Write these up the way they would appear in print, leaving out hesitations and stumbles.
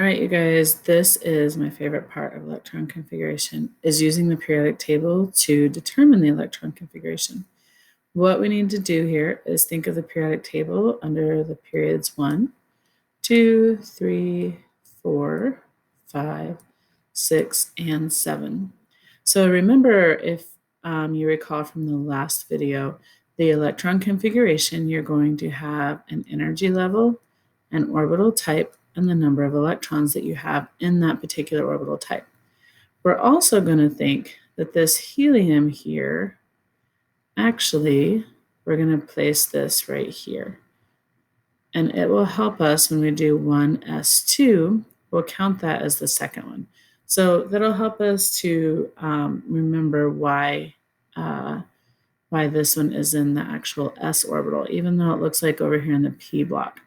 right, you guys, this is my favorite part of electron configuration, is using the periodic table to determine the electron configuration. What we need to do here is think of the periodic table under the periods 1, 2, 3, 4, 5, 6, and 7. So remember, if you recall from the last video, the electron configuration, you're going to have an energy level, an orbital type, and the number of electrons that you have in that particular orbital type. We're also going to think that this helium here, actually, we're going to place this right here. And it will help us when we do 1s2, we'll count that as the second one. So that'll help us to remember why this one is in the actual s orbital, even though it looks like over here in the p block.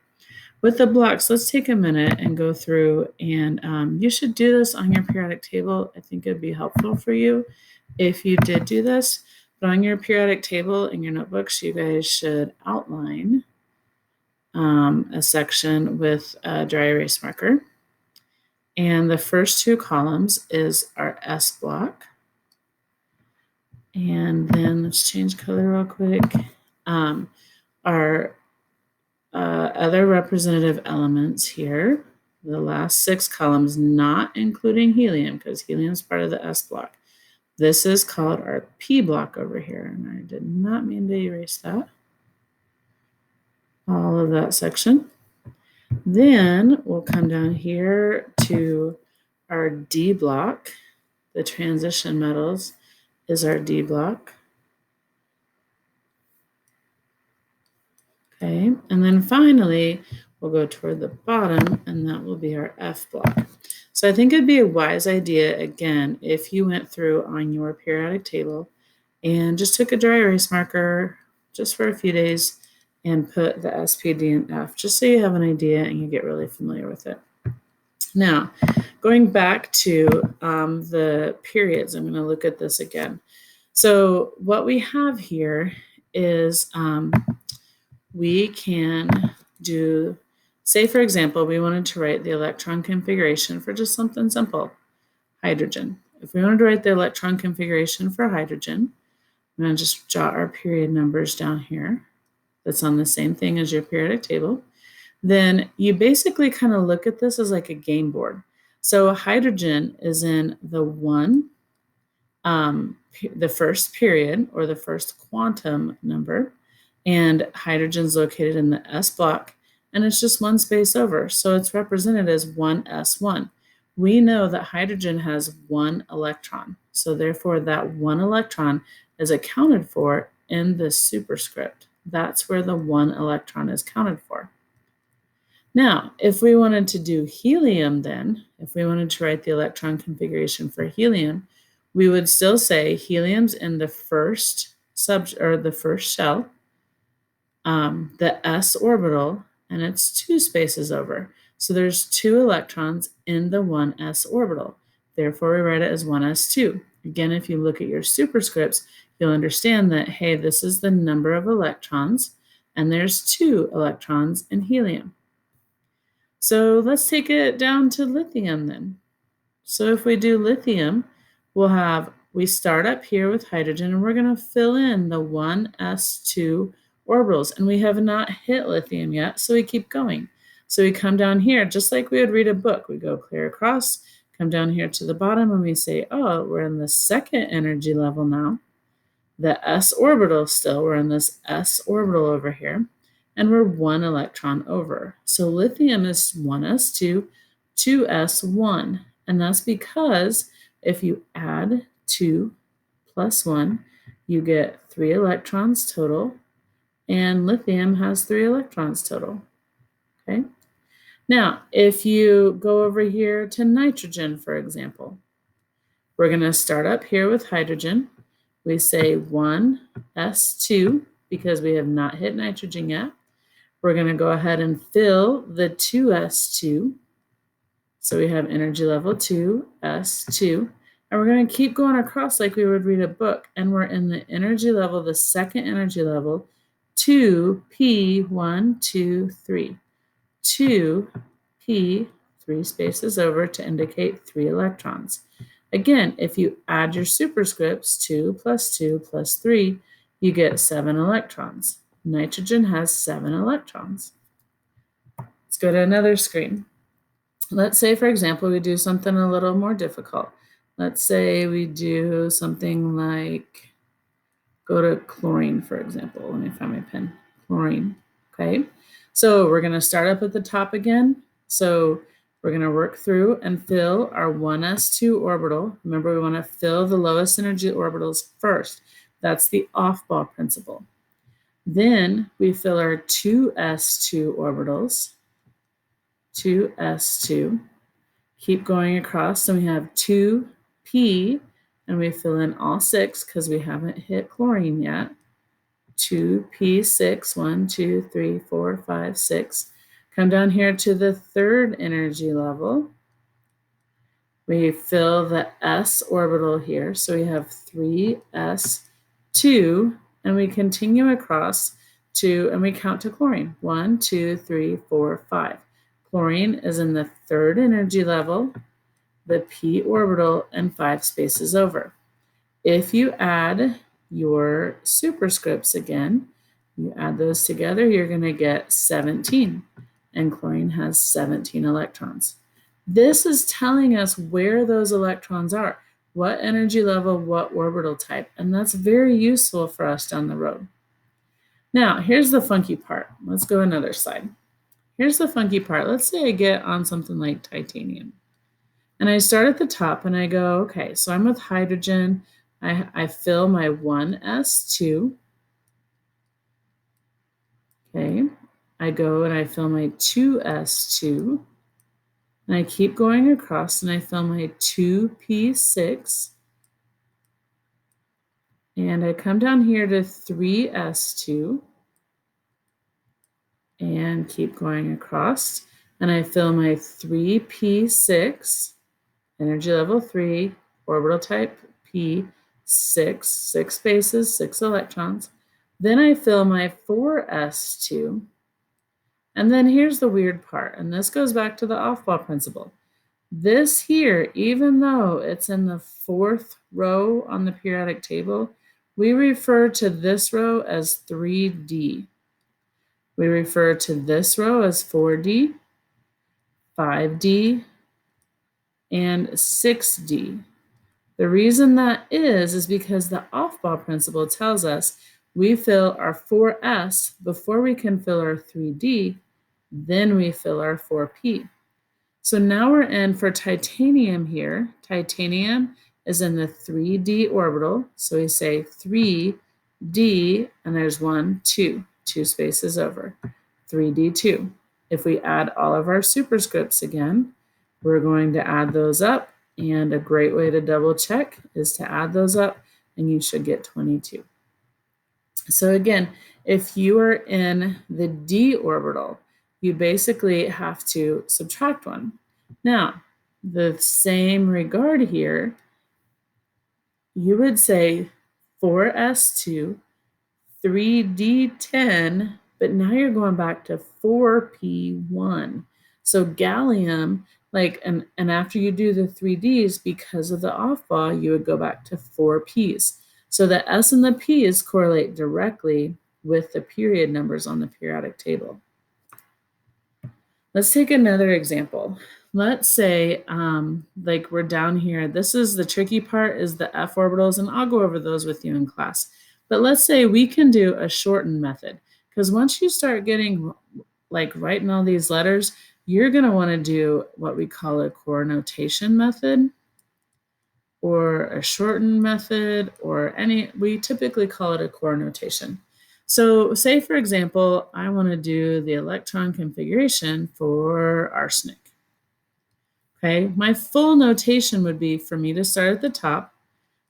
With the blocks, let's take a minute and go through, and you should do this on your periodic table. I think it'd be helpful for you if you did do this. But on your periodic table in your notebooks, you guys should outline a section with a dry erase marker. And the first two columns is our S block. And then let's change color real quick. Our other representative elements here, the last 6 columns, not including helium, because helium is part of the S block. This is called our P block over here, and I did not mean to erase that. All of that section. Then we'll come down here to our D block. The transition metals is our D block. Okay, and then finally, we'll go toward the bottom, and that will be our F block. So I think it'd be a wise idea, again, if you went through on your periodic table and just took a dry erase marker just for a few days and put the S, P, D, and F, just so you have an idea and you get really familiar with it. Now, going back to the periods, I'm going to look at this again. So what we have here is we can do, say for example, we wanted to write the electron configuration for just something simple, hydrogen. If we wanted to write the electron configuration for hydrogen, I'm going to just jot our period numbers down here. That's on the same thing as your periodic table. Then you basically kind of look at this as like a game board. So hydrogen is in the the first period, or the first quantum number, and hydrogen's located in the S block, and it's just one space over, so it's represented as 1s1. We know that hydrogen has 1 electron, so therefore that 1 electron is accounted for in this superscript. That's where the 1 electron is counted for. Now, if we wanted to do helium then, if we wanted to write the electron configuration for helium, we would still say helium's in the first shell, the s orbital, and it's 2 spaces over. So there's 2 electrons in the 1s orbital. Therefore, we write it as 1s2. Again, if you look at your superscripts, you'll understand that, hey, this is the number of electrons, and there's 2 electrons in helium. So let's take it down to lithium then. So if we do lithium, we start up here with hydrogen, and we're going to fill in the 1s2 orbitals, and we have not hit lithium yet, so we keep going. So we come down here, just like we would read a book. We go clear across, come down here to the bottom, and we say, oh, we're in the second energy level now. The s orbital still, we're in this s orbital over here, and we're 1 electron over. So lithium is 1s2, 2s1, and that's because if you add 2 plus 1, you get 3 electrons total, and lithium has 3 electrons total. Okay. Now, if you go over here to nitrogen, for example, we're going to start up here with hydrogen. We say 1s2 because we have not hit nitrogen yet. We're going to go ahead and fill the 2s2. So we have energy level 2s2. And we're going to keep going across like we would read a book. And we're in the energy level, the second energy level, 2p1, 2, 3. 2p3. 3 spaces over to indicate 3 electrons. Again, if you add your superscripts, 2 plus 2 plus 3, you get 7 electrons. Nitrogen has 7 electrons. Let's go to another screen. Let's say, for example, we do something a little more difficult. Let's say we do something like, go to chlorine, for example. Let me find my pen. Chlorine, okay? So we're gonna start up at the top again. So we're gonna work through and fill our 1s2 orbital. Remember, we wanna fill the lowest energy orbitals first. That's the off-ball principle. Then we fill our 2s2 orbitals, 2s2. Keep going across, and we have 2p, and we fill in all 6 because we haven't hit chlorine yet. 2p6, 1, 2, 3, 4, 5, 6. Come down here to the 3rd energy level. We fill the s orbital here, so we have 3s2, and we continue across to, and we count to chlorine. 1, 2, 3, 4, 5. Chlorine is in the 3rd energy level, the p orbital, and 5 spaces over. If you add your superscripts again, you add those together, you're going to get 17, and chlorine has 17 electrons. This is telling us where those electrons are, what energy level, what orbital type, and that's very useful for us down the road. Now, here's the funky part. Let's go another slide. Here's the funky part. Let's say I get on something like titanium. And I start at the top and I go, okay, so I'm with hydrogen. I fill my 1s2. Okay. I go and I fill my 2s2. And I keep going across and I fill my 2p6. And I come down here to 3s2. And keep going across. And I fill my 3p6. Energy level 3, orbital type P, 6 spaces, 6 electrons. Then I fill my 4s2. And then here's the weird part, and this goes back to the off-ball principle. This here, even though it's in the 4th row on the periodic table, we refer to this row as 3D. We refer to this row as 4D, 5D, and 6D. The reason that is because the off-ball principle tells us we fill our 4s before we can fill our 3d, then we fill our 4p. So now we're in for titanium here. Titanium is in the 3d orbital, so we say 3d, and there's 1, 2 spaces over, 3d2. If we add all of our superscripts again, we're going to add those up, and a great way to double check is to add those up, and you should get 22. So again, if you are in the d orbital, you basically have to subtract 1. Now, the same regard here, you would say 4s2, 3d10, but now you're going back to 4p1. So gallium, and after you do the 3ds, because of the off-ball, you would go back to 4p's. So the s and the p's correlate directly with the period numbers on the periodic table. Let's take another example. Let's say, we're down here. This is the tricky part, is the f orbitals, and I'll go over those with you in class. But let's say we can do a shortened method, because once you start getting writing all these letters, you're going to want to do what we call a core notation method, or a shortened method, or we typically call it a core notation. So say, for example, I want to do the electron configuration for arsenic. Okay, my full notation would be for me to start at the top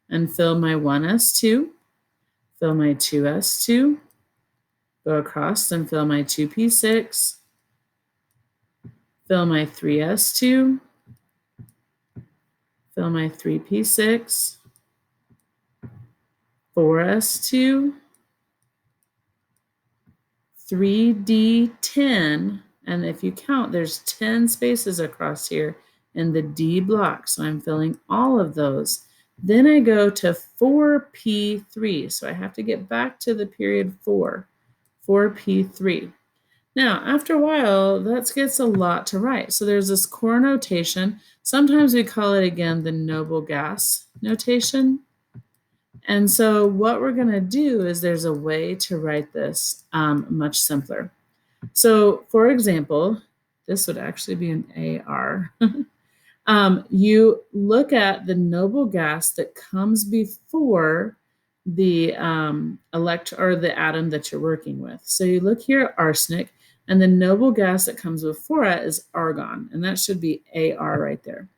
and fill my 1s2, fill my 2s2, go across and fill my 2p6, fill my 3s2, fill my 3p6, 4s2, 3d10, And if you count, there's 10 spaces across here in the D block. So I'm filling all of those. Then I go to 4p3. So I have to get back to the period 4p3. Now, after a while, that gets a lot to write. So there's this core notation. Sometimes we call it, again, the noble gas notation. And so what we're going to do is there's a way to write this much simpler. So, for example, this would actually be an AR. You look at the noble gas that comes before the or the atom that you're working with. So you look here at arsenic, and the noble gas that comes before it is argon, and that should be AR right there.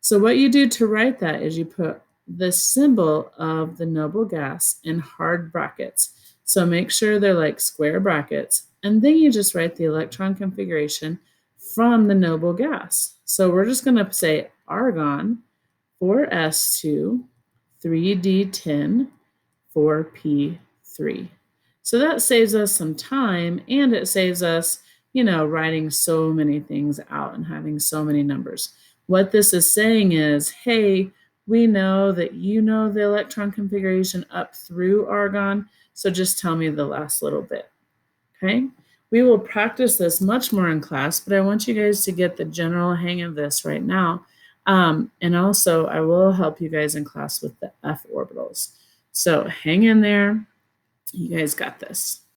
So what you do to write that is you put the symbol of the noble gas in hard brackets. So make sure they're like square brackets, and then you just write the electron configuration from the noble gas. So we're just going to say argon 4s2, 3d10, 4p3. So that saves us some time, and it saves us, writing so many things out and having so many numbers. What this is saying is, hey, we know that you know the electron configuration up through argon, so just tell me the last little bit, okay? We will practice this much more in class, but I want you guys to get the general hang of this right now. And also, I will help you guys in class with the F orbitals. So hang in there. You guys got this.